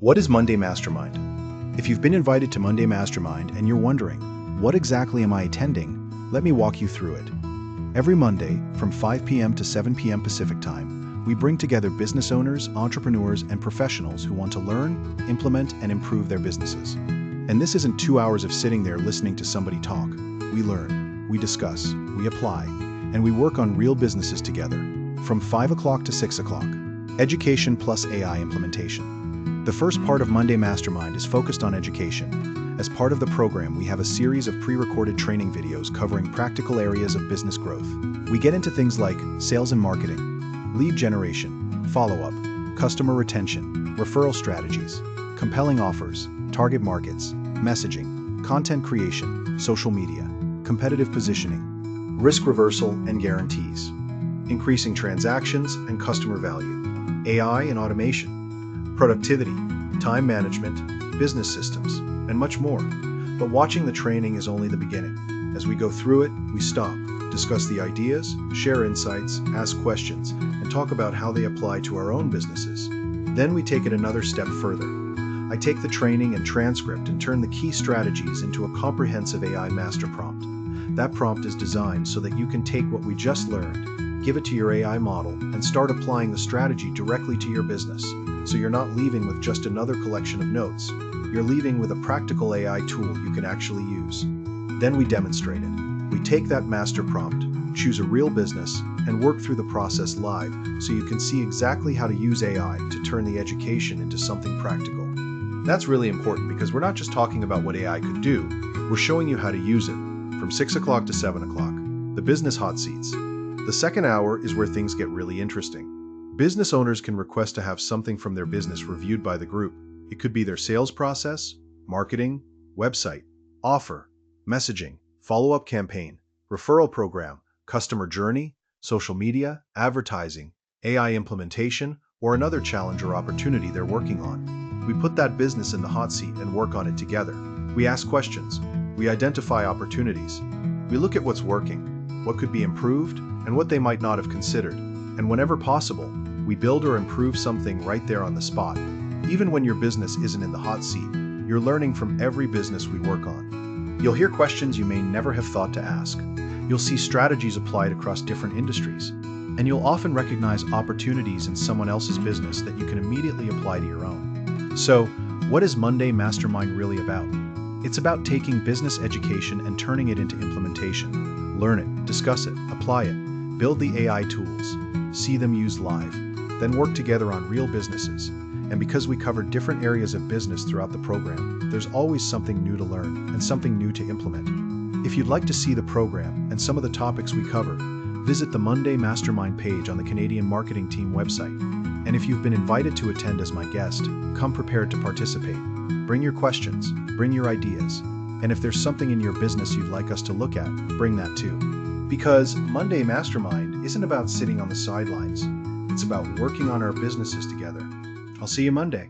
What is Monday Mastermind? If you've been invited to Monday Mastermind and you're wondering, what exactly am I attending? Let me walk you through it. Every Monday, from 5 p.m. to 7 p.m. Pacific Time, we bring together business owners, entrepreneurs, and professionals who want to learn, implement, and improve their businesses. And this isn't 2 hours of sitting there listening to somebody talk. We learn, we discuss, we apply, and we work on real businesses together, from 5 o'clock to 6 o'clock. Education plus AI implementation. The first part of Monday Mastermind is focused on education. As part of the program, we have a series of pre-recorded training videos covering practical areas of business growth. We get into things like sales and marketing, lead generation, follow-up, customer retention, referral strategies, compelling offers, target markets, messaging, content creation, social media, competitive positioning, risk reversal and guarantees, increasing transactions and customer value, AI and automation, productivity, time management, business systems, and much more. But watching the training is only the beginning. As we go through it, we stop, discuss the ideas, share insights, ask questions, and talk about how they apply to our own businesses. Then we take it another step further. I take the training and transcript and turn the key strategies into a comprehensive AI master prompt. That prompt is designed so that you can take what we just learned, give it to your AI model, and start applying the strategy directly to your business. So you're not leaving with just another collection of notes. You're leaving with a practical AI tool you can actually use. Then we demonstrate it. We take that master prompt, choose a real business, and work through the process live so you can see exactly how to use AI to turn the education into something practical. That's really important because we're not just talking about what AI could do, we're showing you how to use it. From 6 o'clock to 7 o'clock, the business hot seats. The second hour is where things get really interesting. Business owners can request to have something from their business reviewed by the group. It could be their sales process, marketing, website, offer, messaging, follow-up campaign, referral program, customer journey, social media, advertising, AI implementation, or another challenge or opportunity they're working on. We put that business in the hot seat and work on it together. We ask questions. We identify opportunities. We look at what's working, what could be improved, and what they might not have considered. And whenever possible, we build or improve something right there on the spot. Even when your business isn't in the hot seat, you're learning from every business we work on. You'll hear questions you may never have thought to ask. You'll see strategies applied across different industries. And you'll often recognize opportunities in someone else's business that you can immediately apply to your own. So, what is Monday Mastermind really about? It's about taking business education and turning it into implementation. Learn it, discuss it, apply it, build the AI tools, see them used live, then work together on real businesses. And because we cover different areas of business throughout the program, there's always something new to learn and something new to implement. If you'd like to see the program and some of the topics we cover, visit the Monday Mastermind page on the Canadian Marketing Team website. And if you've been invited to attend as my guest, come prepared to participate. Bring your questions, bring your ideas. And if there's something in your business you'd like us to look at, bring that too. Because Monday Mastermind isn't about sitting on the sidelines. It's about working on our businesses together. I'll see you Monday.